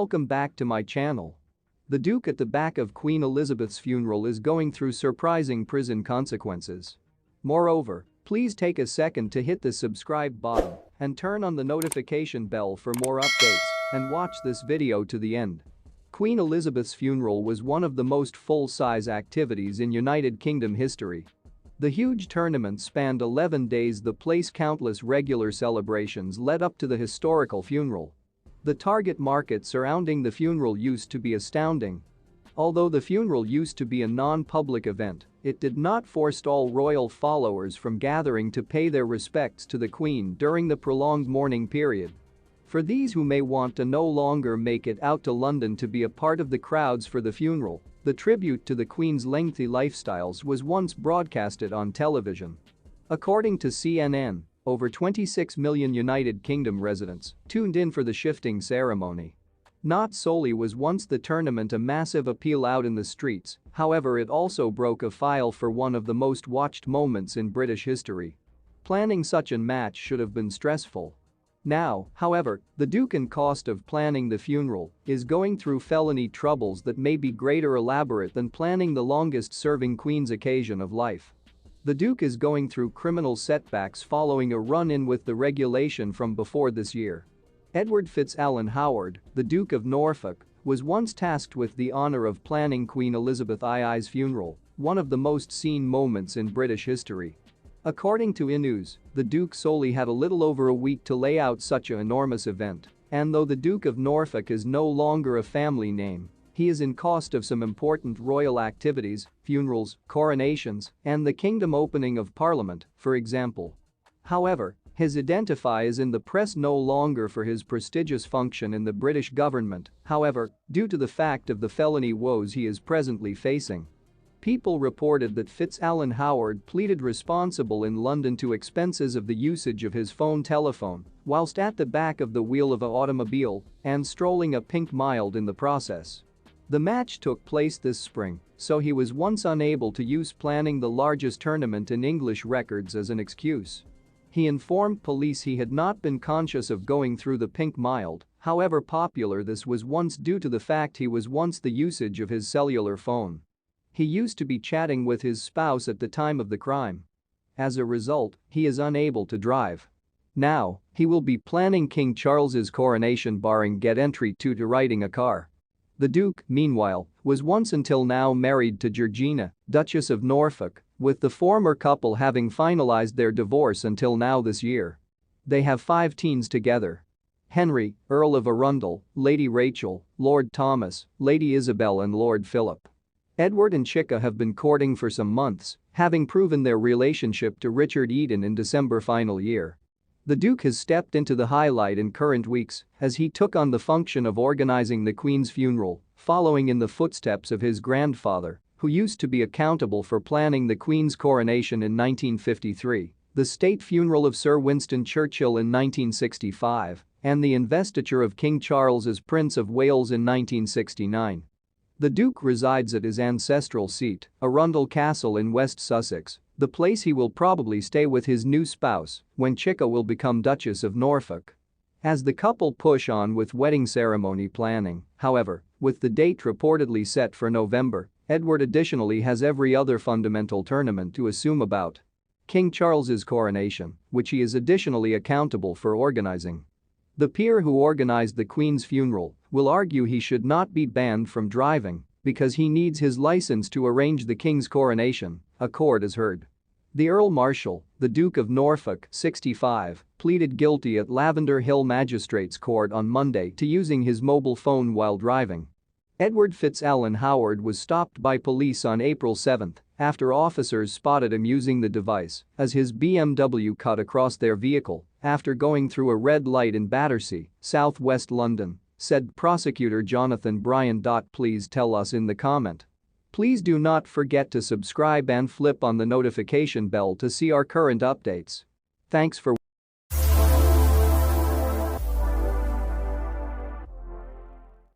Welcome back to my channel. The Duke at the back of Queen Elizabeth's funeral is going through surprising prison consequences. Moreover, please take a second to hit the subscribe button and turn on the notification bell for more updates and watch this video to the end. Queen Elizabeth's funeral was one of the most full-size activities in United Kingdom history. The huge tournament spanned 11 days. The place countless regular celebrations led up to the historical funeral. The target market surrounding the funeral used to be astounding. Although the funeral used to be a non-public event, it did not forestall royal followers from gathering to pay their respects to the Queen during the prolonged mourning period. For these who may want to no longer make it out to London to be a part of the crowds for the funeral, the tribute to the Queen's lengthy lifestyles was once broadcasted on television. According to CNN, over 26 million United Kingdom residents tuned in for the shifting ceremony. Not solely was once the tournament a massive appeal out in the streets, however it also broke a file for one of the most watched moments in British history. Planning such a match should have been stressful. Now, however, the Duke, in cost of planning the funeral, is going through felony troubles that may be greater elaborate than planning the longest-serving Queen's occasion of life. The Duke is going through criminal setbacks following a run-in with the regulation from before this year. Edward FitzAlan Howard, the Duke of Norfolk, was once tasked with the honor of planning Queen Elizabeth II's funeral, one of the most seen moments in British history. According to News, the Duke solely had a little over a week to lay out such an enormous event, and though the Duke of Norfolk is no longer a family name, he is in cost of some important royal activities, funerals, coronations, and the kingdom opening of Parliament, for example. However, his identify is in the press no longer for his prestigious function in the British government, however, due to the fact of the felony woes he is presently facing. People reported that FitzAlan Howard pleaded responsible in London to expenses of the usage of his phone telephone whilst at the back of the wheel of an automobile and strolling a pink mild in the process. The match took place this spring, so he was once unable to use planning the largest tournament in English records as an excuse. He informed police he had not been conscious of going through the pink mild, however popular this was once due to the fact he was once the usage of his cellular phone. He used to be chatting with his spouse at the time of the crime. As a result, he is unable to drive. Now, he will be planning King Charles's coronation barring get entry to riding a car. The Duke, meanwhile, was once until now married to Georgina, Duchess of Norfolk, with the former couple having finalized their divorce until now this year. They have 5 teens together. Henry, Earl of Arundel, Lady Rachel, Lord Thomas, Lady Isabel and Lord Philip. Edward and Chica have been courting for some months, having proven their relationship to Richard Eden in December final year. The Duke has stepped into the highlight in current weeks as he took on the function of organizing the Queen's funeral, following in the footsteps of his grandfather, who used to be accountable for planning the Queen's coronation in 1953, the state funeral of Sir Winston Churchill in 1965, and the investiture of King Charles as Prince of Wales in 1969. The Duke resides at his ancestral seat, Arundel Castle in West Sussex, the place he will probably stay with his new spouse when Chica will become Duchess of Norfolk. As the couple push on with wedding ceremony planning, however, with the date reportedly set for November, Edward additionally has every other fundamental tournament to assume about King Charles's coronation, which he is additionally accountable for organizing. The peer who organized the Queen's funeral will argue he should not be banned from driving because he needs his license to arrange the King's coronation, a court has heard. The Earl Marshal, the Duke of Norfolk, 65, pleaded guilty at Lavender Hill Magistrates Court on Monday to using his mobile phone while driving. Edward FitzAlan Howard was stopped by police on April 7 after officers spotted him using the device as his BMW cut across their vehicle after going through a red light in Battersea, southwest London, said prosecutor Jonathan Bryan. Please tell us in the comment. Please do not forget to subscribe and flip on the notification bell to see our current updates. Thanks for